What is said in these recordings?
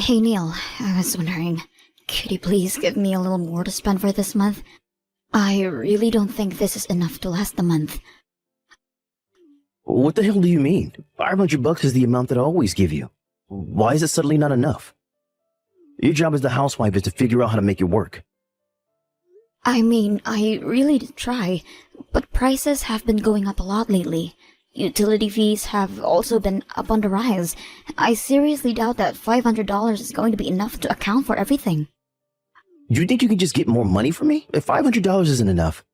Hey Neil, I was wondering, could you please give me a little more to spend for this month? I really don't think this is enough to last the month. What the hell do you mean? $500 is the amount that I always give you. Why is it suddenly not enough? Your job as the housewife is to figure out how to make it work. I mean, I really did try, but prices have been going up a lot lately. Utility fees have also been up on the rise. I seriously doubt that $500 is going to be enough to account for everything. You think you can just get more money from me? If $500 isn't enough,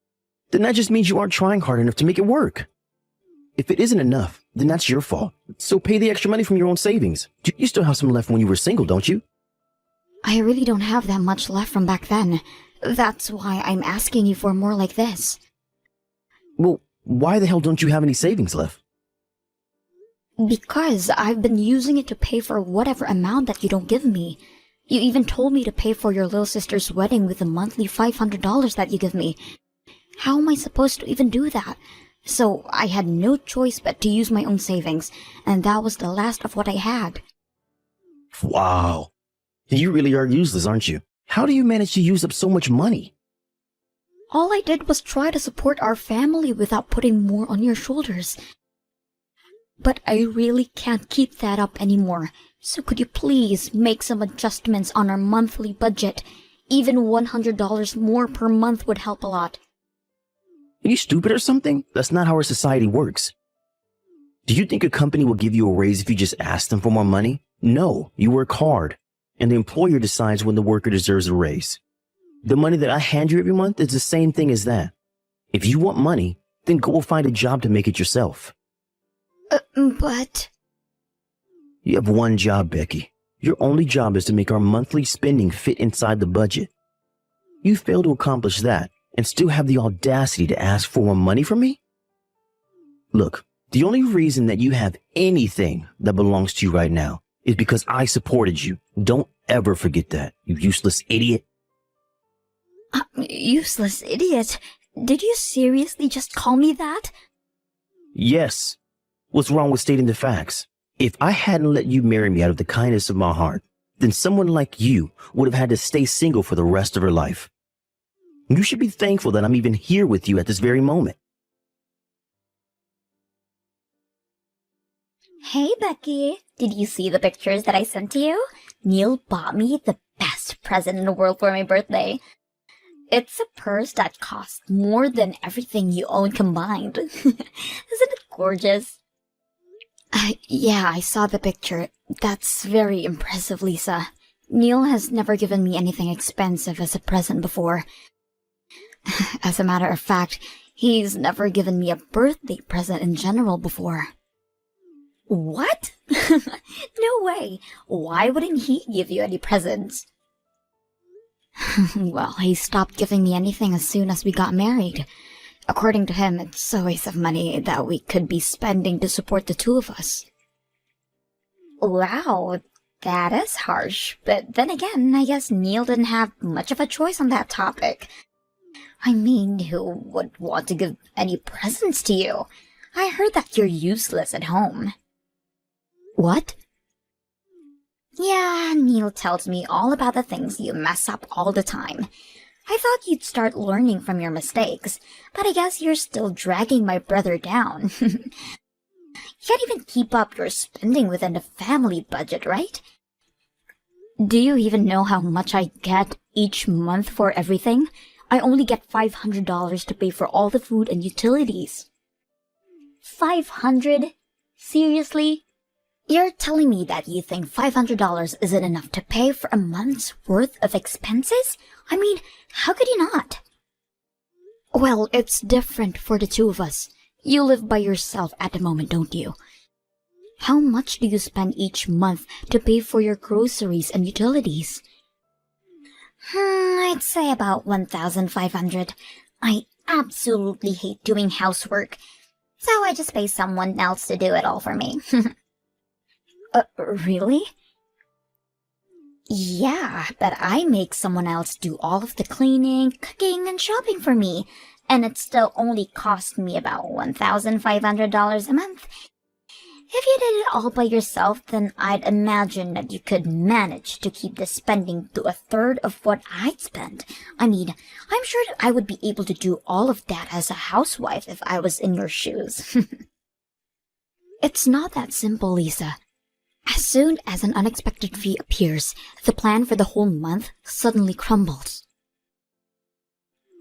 then that just means you aren't trying hard enough to make it work. If it isn't enough, then that's your fault. So pay the extra money from your own savings. You still have some left when you were single, don't you? I really don't have that much left from back then. That's why I'm asking you for more like this. Well, why the hell don't you have any savings left? Because I've been using it to pay for whatever amount that you don't give me. You even told me to pay for your little sister's wedding with the monthly $500 that you give me. How am I supposed to even do that? So I had no choice but to use my own savings, and that was the last of what I had. Wow. You really are useless, aren't you? How do you manage to use up so much money? All I did was try to support our family without putting more on your shoulders. But I really can't keep that up anymore. So could you please make some adjustments on our monthly budget? Even $100 more per month would help a lot. Are you stupid or something? That's not how our society works. Do you think a company will give you a raise if you just ask them for more money? No, you work hard, and the employer decides when the worker deserves a raise. The money that I hand you every month is the same thing as that. If you want money, then go find a job to make it yourself. But... You have one job, Becky. Your only job is to make our monthly spending fit inside the budget. You fail to accomplish that and still have the audacity to ask for more money from me? Look, the only reason that you have anything that belongs to you right now is because I supported you. Don't ever forget that, you useless idiot. Useless idiot? Did you seriously just call me that? Yes. What's wrong with stating the facts? If I hadn't let you marry me out of the kindness of my heart, then someone like you would have had to stay single for the rest of her life. You should be thankful that I'm even here with you at this very moment. Hey, Becky. Did you see the pictures that I sent to you? Neil bought me the best present in the world for my birthday. It's a purse that costs more than everything you own combined. Isn't it gorgeous? Yeah, I saw the picture. That's very impressive, Lisa. Neil has never given me anything expensive as a present before. As a matter of fact, he's never given me a birthday present in general before. What? No way. Why wouldn't he give you any presents? Well, he stopped giving me anything as soon as we got married. According to him, it's a waste of money that we could be spending to support the two of us. Wow, that is harsh. But then again, I guess Neil didn't have much of a choice on that topic. I mean, who would want to give any presents to you? I heard that you're useless at home. What? Yeah, Neil tells me all about the things you mess up all the time. I thought you'd start learning from your mistakes, but I guess you're still dragging my brother down. You can't even keep up your spending within the family budget, right? Do you even know how much I get each month for everything? I only get $500 to pay for all the food and utilities. 500? Seriously? You're telling me that you think $500 isn't enough to pay for a month's worth of expenses? I mean, how could you not? Well, it's different for the two of us. You live by yourself at the moment, don't you? How much do you spend each month to pay for your groceries and utilities? I'd say about $1,500. I absolutely hate doing housework, so I just pay someone else to do it all for me. Really? Yeah, but I make someone else do all of the cleaning, cooking, and shopping for me, and it still only cost me about $1,500 a month. If you did it all by yourself, then I'd imagine that you could manage to keep the spending to a third of what I'd spend. I mean, I'm sure that I would be able to do all of that as a housewife if I was in your shoes. It's not that simple, Lisa. As soon as an unexpected fee appears, the plan for the whole month suddenly crumbles.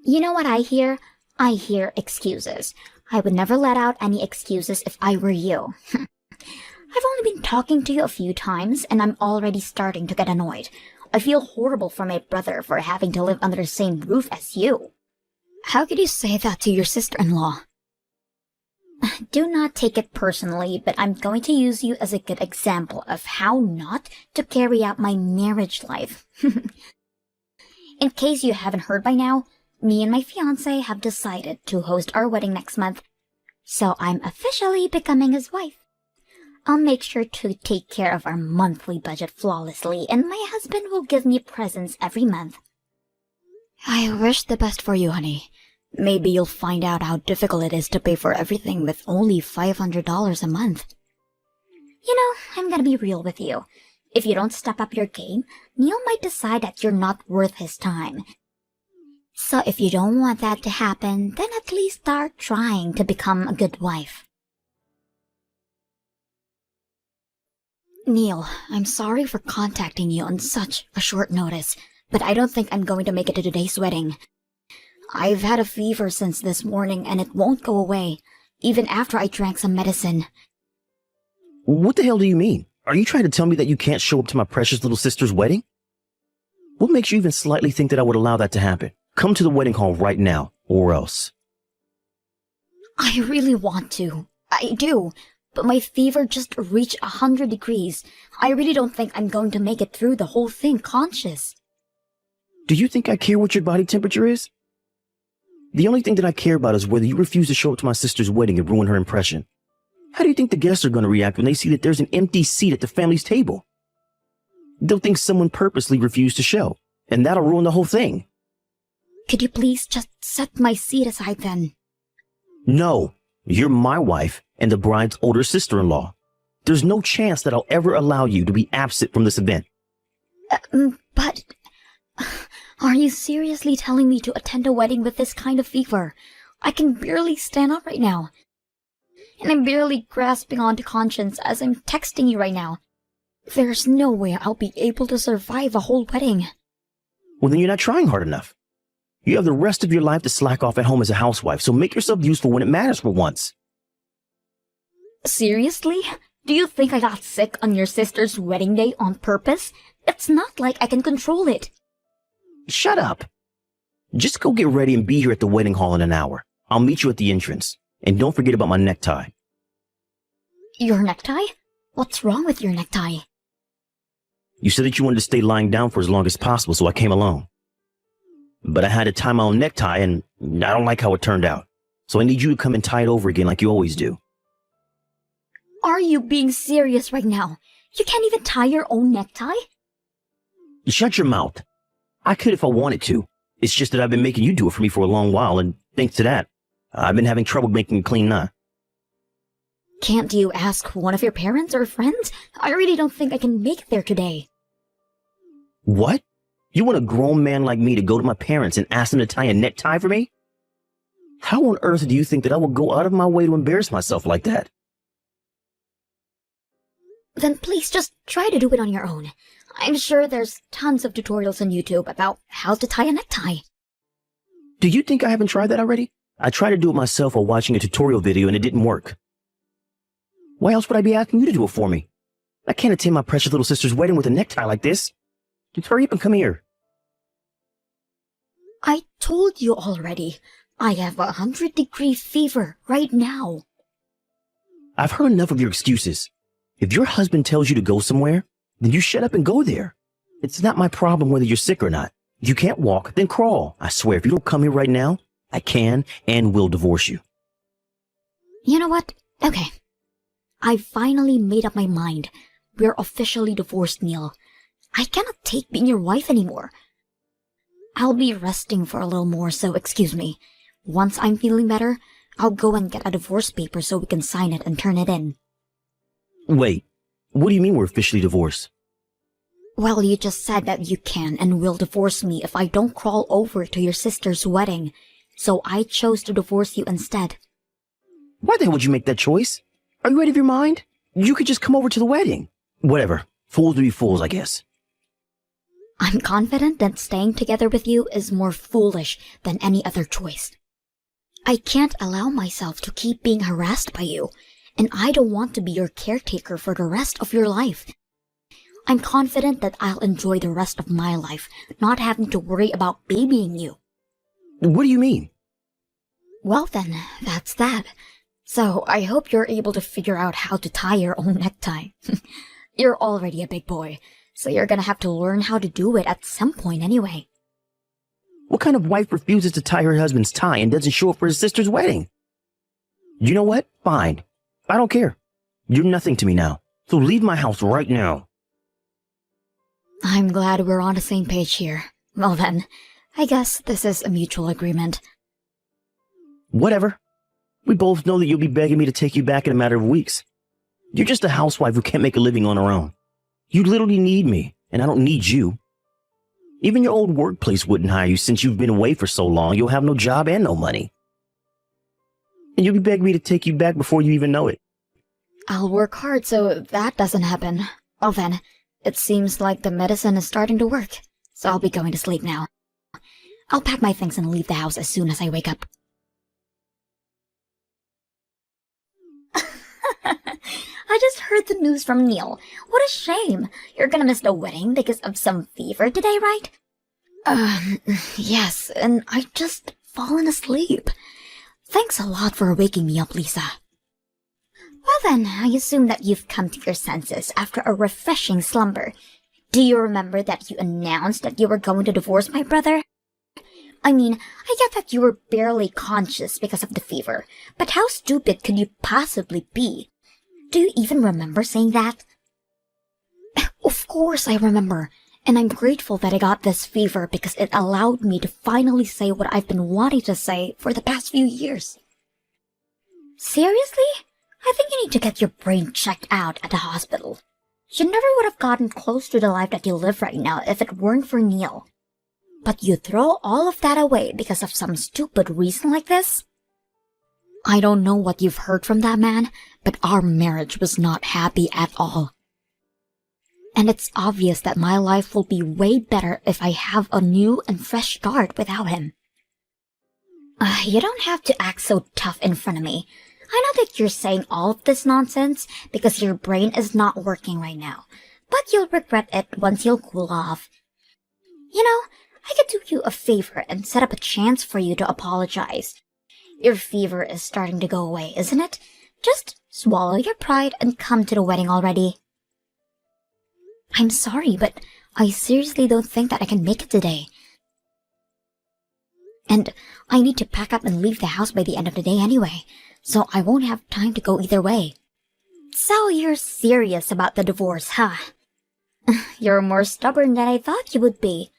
You know what I hear? I hear excuses. I would never let out any excuses if I were you. I've only been talking to you a few times, and I'm already starting to get annoyed. I feel horrible for my brother for having to live under the same roof as you. How could you say that to your sister-in-law? Do not take it personally, but I'm going to use you as a good example of how not to carry out my marriage life. In case you haven't heard by now, me and my fiancé have decided to host our wedding next month, so I'm officially becoming his wife. I'll make sure to take care of our monthly budget flawlessly, and my husband will give me presents every month. I wish the best for you, honey. Maybe you'll find out how difficult it is to pay for everything with only $500 a month. You know, I'm gonna be real with you. If you don't step up your game, Neil might decide that you're not worth his time. So if you don't want that to happen, then at least start trying to become a good wife. Neil, I'm sorry for contacting you on such a short notice, but I don't think I'm going to make it to today's wedding. I've had a fever since this morning and it won't go away, even after I drank some medicine. What the hell do you mean? Are you trying to tell me that you can't show up to my precious little sister's wedding? What makes you even slightly think that I would allow that to happen? Come to the wedding hall right now, or else. I really want to. I do. But my fever just reached 100 degrees. I really don't think I'm going to make it through the whole thing conscious. Do you think I care what your body temperature is? The only thing that I care about is whether you refuse to show up to my sister's wedding and ruin her impression. How do you think the guests are going to react when they see that there's an empty seat at the family's table? They'll think someone purposely refused to show, and that'll ruin the whole thing. Could you please just set my seat aside then? No, you're my wife and the bride's older sister-in-law. There's no chance that I'll ever allow you to be absent from this event. But are you seriously telling me to attend a wedding with this kind of fever? I can barely stand up right now. And I'm barely grasping onto conscience as I'm texting you right now. There's no way I'll be able to survive a whole wedding. Well, then you're not trying hard enough. You have the rest of your life to slack off at home as a housewife, so make yourself useful when it matters for once. Seriously? Do you think I got sick on your sister's wedding day on purpose? It's not like I can control it. Shut up. Just go get ready and be here at the wedding hall in an hour. I'll meet you at the entrance. And don't forget about my necktie. Your necktie? What's wrong with your necktie? You said that you wanted to stay lying down for as long as possible, so I came along. But I had to tie my own necktie, and I don't like how it turned out. So I need you to come and tie it over again like you always do. Are you being serious right now? You can't even tie your own necktie? Shut your mouth. I could if I wanted to. It's just that I've been making you do it for me for a long while, and thanks to that, I've been having trouble making a clean knot. Can't you ask one of your parents or friends? I really don't think I can make it there today. What? You want a grown man like me to go to my parents and ask them to tie a necktie for me? How on earth do you think that I will go out of my way to embarrass myself like that? Then please just try to do it on your own. I'm sure there's tons of tutorials on YouTube about how to tie a necktie. Do you think I haven't tried that already? I tried to do it myself while watching a tutorial video and it didn't work. Why else would I be asking you to do it for me? I can't attend my precious little sister's wedding with a necktie like this. Just hurry up and come here. I told you already. I have 100-degree fever right now. I've heard enough of your excuses. If your husband tells you to go somewhere, then you shut up and go there. It's not my problem whether you're sick or not. If you can't walk, then crawl. I swear, if you don't come here right now, I can and will divorce you. You know what? Okay. I finally made up my mind. We're officially divorced, Neil. I cannot take being your wife anymore. I'll be resting for a little more, so excuse me. Once I'm feeling better, I'll go and get a divorce paper so we can sign it and turn it in. Wait, what do you mean we're officially divorced? Well, you just said that you can and will divorce me if I don't crawl over to your sister's wedding. So I chose to divorce you instead. Why the hell would you make that choice? Are you out of your mind? You could just come over to the wedding. Whatever. Fools to be fools, I guess. I'm confident that staying together with you is more foolish than any other choice. I can't allow myself to keep being harassed by you, and I don't want to be your caretaker for the rest of your life. I'm confident that I'll enjoy the rest of my life, not having to worry about babying you. What do you mean? Well then, that's that. So I hope you're able to figure out how to tie your own necktie. You're already a big boy, so you're gonna have to learn how to do it at some point anyway. What kind of wife refuses to tie her husband's tie and doesn't show up for his sister's wedding? You know what? Fine. I don't care. You're nothing to me now, so leave my house right now. I'm glad we're on the same page here. Well then, I guess this is a mutual agreement. Whatever. We both know that you'll be begging me to take you back in a matter of weeks. You're just a housewife who can't make a living on her own. You literally need me, and I don't need you. Even your old workplace wouldn't hire you since you've been away for so long. You'll have no job and no money. And you'll be begging me to take you back before you even know it. I'll work hard so that doesn't happen. Well then, it seems like the medicine is starting to work, so I'll be going to sleep now. I'll pack my things and leave the house as soon as I wake up. I just heard the news from Neil. What a shame. You're gonna miss the wedding because of some fever today, right? Yes, and I just fallen asleep. Thanks a lot for waking me up, Lisa. Well then, I assume that you've come to your senses after a refreshing slumber. Do you remember that you announced that you were going to divorce my brother? I mean, I get that you were barely conscious because of the fever, but how stupid could you possibly be? Do you even remember saying that? Of course I remember, and I'm grateful that I got this fever because it allowed me to finally say what I've been wanting to say for the past few years. Seriously? I think you need to get your brain checked out at the hospital. You never would have gotten close to the life that you live right now if it weren't for Neil. But you throw all of that away because of some stupid reason like this? I don't know what you've heard from that man, but our marriage was not happy at all. And it's obvious that my life will be way better if I have a new and fresh start without him. You don't have to act so tough in front of me. I know that you're saying all of this nonsense because your brain is not working right now, but you'll regret it once you'll cool off. You know, I could do you a favor and set up a chance for you to apologize. Your fever is starting to go away, isn't it? Just swallow your pride and come to the wedding already. I'm sorry, but I seriously don't think that I can make it today. And I need to pack up and leave the house by the end of the day anyway, so I won't have time to go either way. So you're serious about the divorce, huh? You're more stubborn than I thought you would be.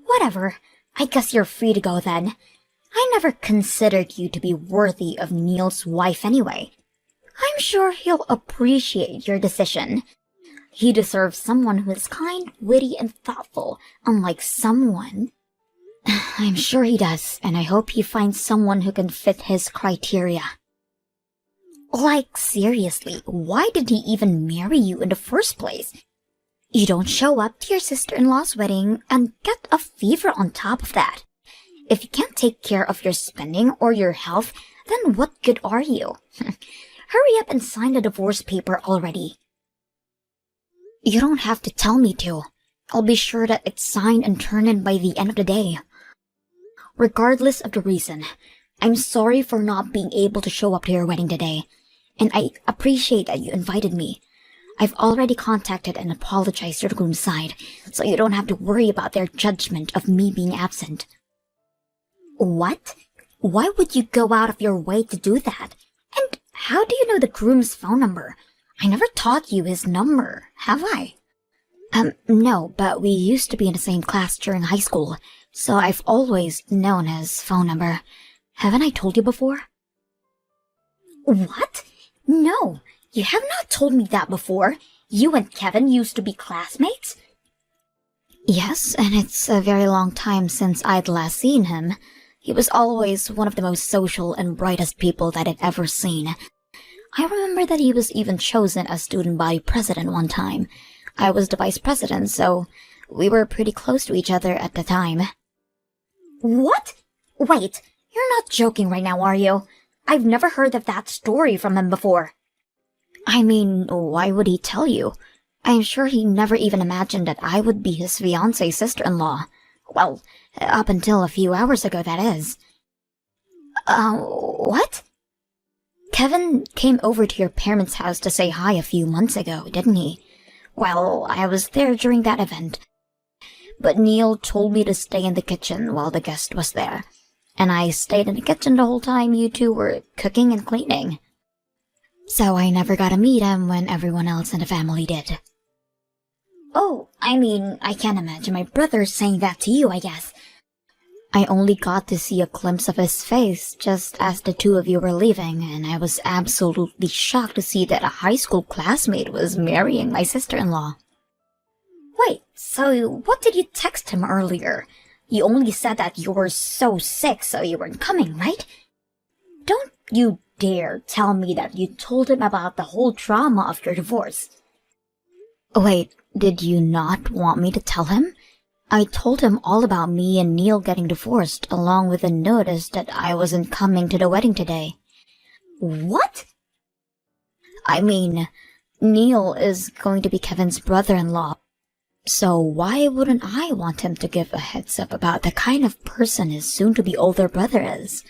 Whatever, I guess you're free to go then. I never considered you to be worthy of Neil's wife anyway. I'm sure he'll appreciate your decision. He deserves someone who is kind, witty, and thoughtful, unlike someone... I'm sure he does, and I hope he finds someone who can fit his criteria. Like, seriously, why did he even marry you in the first place? You don't show up to your sister-in-law's wedding and get a fever on top of that. If you can't take care of your spending or your health, then what good are you? Hurry up and sign the divorce paper already. You don't have to tell me to. I'll be sure that it's signed and turned in by the end of the day. Regardless of the reason, I'm sorry for not being able to show up to your wedding today, and I appreciate that you invited me. I've already contacted and apologized to the groom's side, so you don't have to worry about their judgment of me being absent. What? Why would you go out of your way to do that? And how do you know the groom's phone number? I never taught you his number, have I? No, but we used to be in the same class during high school, so I've always known his phone number. Haven't I told you before? What? No, You have not told me that before. You and Kevin used to be classmates? Yes, and it's a very long time since I'd last seen him. He was always one of the most social and brightest people that I'd ever seen. I remember that he was even chosen as student body president one time. I was the vice president, so we were pretty close to each other at the time. What? Wait, you're not joking right now, are you? I've never heard of that story from him before. I mean, why would he tell you? I'm sure he never even imagined that I would be his fiancée's sister-in-law. Well, up until a few hours ago, that is. What? Kevin came over to your parents' house to say hi a few months ago, didn't he? Well, I was there during that event. But Neil told me to stay in the kitchen while the guest was there. And I stayed in the kitchen the whole time you two were cooking and cleaning. So I never got to meet him when everyone else in the family did. Oh, I mean, I can't imagine my brother saying that to you, I guess. I only got to see a glimpse of his face just as the two of you were leaving, and I was absolutely shocked to see that a high school classmate was marrying my sister-in-law. Wait, so what did you text him earlier? You only said that you were so sick, so you weren't coming, right? Don't you dare tell me that you told him about the whole drama of your divorce. Wait, did you not want me to tell him? I told him all about me and Neil getting divorced, along with a notice that I wasn't coming to the wedding today. What? I mean, Neil is going to be Kevin's brother-in-law, so why wouldn't I want him to give a heads up about the kind of person his soon-to-be older brother is?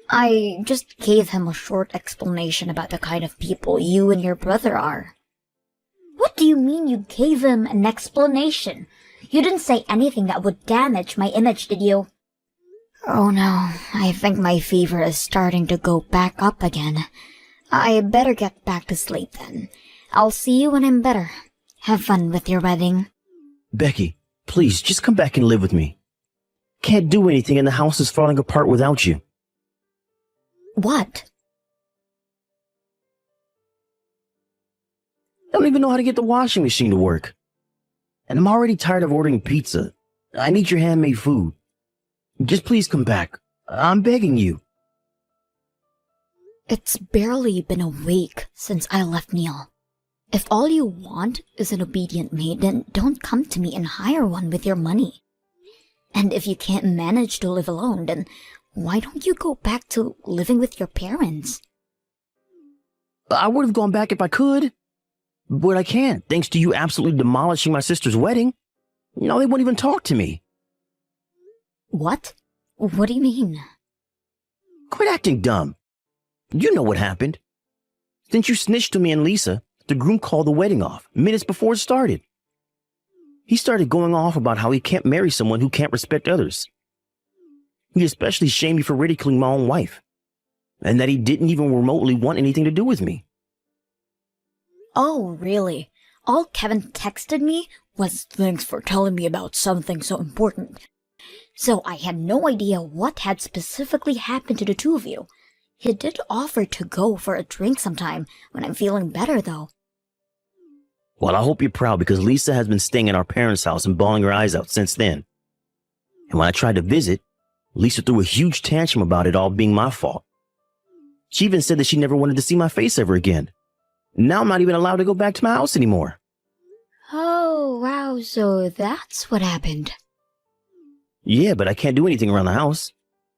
I just gave him a short explanation about the kind of people you and your brother are. What do you mean you gave him an explanation? You didn't say anything that would damage my image, did you? Oh no, I think my fever is starting to go back up again. I better get back to sleep then. I'll see you when I'm better. Have fun with your wedding. Becky, please, just come back and live with me. Can't do anything and the house is falling apart without you. What? I don't even know how to get the washing machine to work. And I'm already tired of ordering pizza. I need your handmade food. Just please come back. I'm begging you. It's barely been a week since I left Neil. If all you want is an obedient maid, then don't come to me and hire one with your money. And if you can't manage to live alone, then why don't you go back to living with your parents? I would have gone back if I could. But I can't, thanks to you absolutely demolishing my sister's wedding. Now they won't even talk to me. What? What do you mean? Quit acting dumb. You know what happened. Since you snitched to me and Lisa, the groom called the wedding off minutes before it started. He started going off about how he can't marry someone who can't respect others. He especially shamed me for ridiculing my own wife, and that he didn't even remotely want anything to do with me. Oh, really? All Kevin texted me was thanks for telling me about something so important. So I had no idea what had specifically happened to the two of you. He did offer to go for a drink sometime when I'm feeling better, though. Well, I hope you're proud because Lisa has been staying at our parents' house and bawling her eyes out since then. And when I tried to visit, Lisa threw a huge tantrum about it all being my fault. She even said that she never wanted to see my face ever again. Now I'm not even allowed to go back to my house anymore. Oh, wow, so that's what happened. Yeah, but I can't do anything around the house.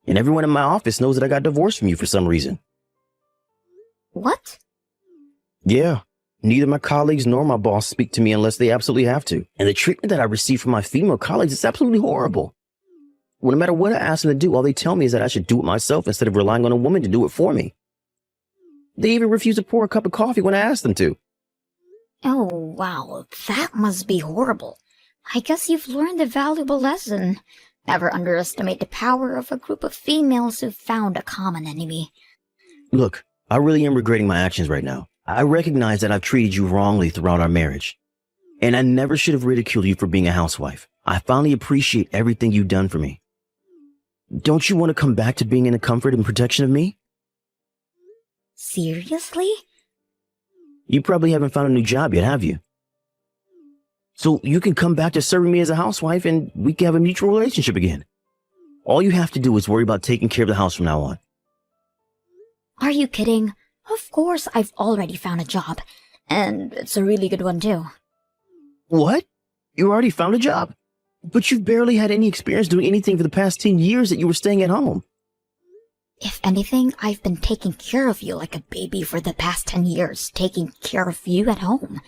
And everyone in my office knows that I got divorced from you for some reason. What? Yeah, neither my colleagues nor my boss speak to me unless they absolutely have to. And the treatment that I receive from my female colleagues is absolutely horrible. Well, no matter what I ask them to do, all they tell me is that I should do it myself instead of relying on a woman to do it for me. They even refuse to pour a cup of coffee when I ask them to. Oh, wow, that must be horrible. I guess you've learned a valuable lesson. Never underestimate the power of a group of females who've found a common enemy. Look, I really am regretting my actions right now. I recognize that I've treated you wrongly throughout our marriage. And I never should have ridiculed you for being a housewife. I finally appreciate everything you've done for me. Don't you want to come back to being in the comfort and protection of me? Seriously? You probably haven't found a new job yet, have you? So you can come back to serving me as a housewife and we can have a mutual relationship again. All you have to do is worry about taking care of the house from now on. Are you kidding? Of course I've already found a job. And it's a really good one too. What? You already found a job? But you've barely had any experience doing anything for the past 10 years that you were staying at home. If anything, I've been taking care of you like a baby for the past 10 years, taking care of you at home.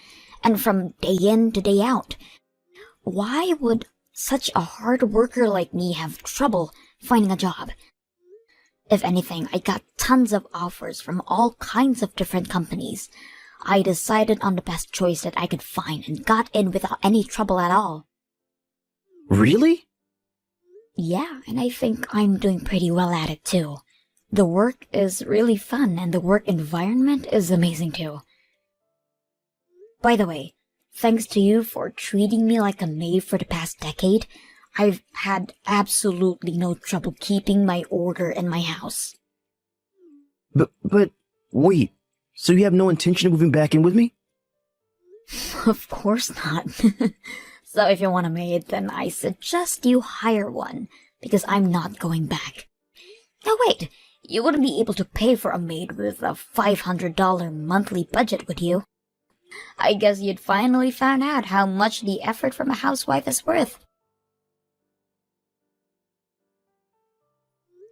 And from day in to day out. Why would such a hard worker like me have trouble finding a job? If anything, I got tons of offers from all kinds of different companies. I decided on the best choice that I could find and got in without any trouble at all. Really? Yeah, and I think I'm doing pretty well at it too. The work is really fun and the work environment is amazing too. By the way, thanks to you for treating me like a maid for the past decade, I've had absolutely no trouble keeping my order in my house. But, wait, so you have no intention of moving back in with me? Of course not. So if you want a maid, then I suggest you hire one, because I'm not going back. Now wait, you wouldn't be able to pay for a maid with a $500 monthly budget, would you? I guess you'd finally found out how much the effort from a housewife is worth.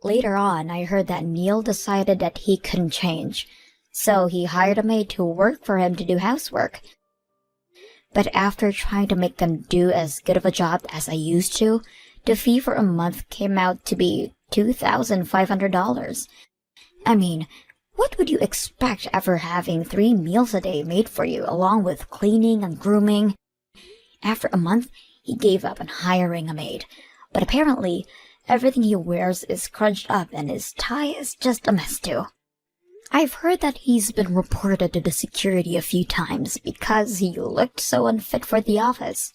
Later on, I heard that Neil decided that he couldn't change, so he hired a maid to work for him to do housework. But after trying to make them do as good of a job as I used to, the fee for a month came out to be $2,500. I mean, what would you expect after having 3 meals a day made for you, along with cleaning and grooming? After a month, he gave up on hiring a maid, but apparently, everything he wears is scrunched up and his tie is just a mess too. I've heard that he's been reported to the security a few times because he looked so unfit for the office.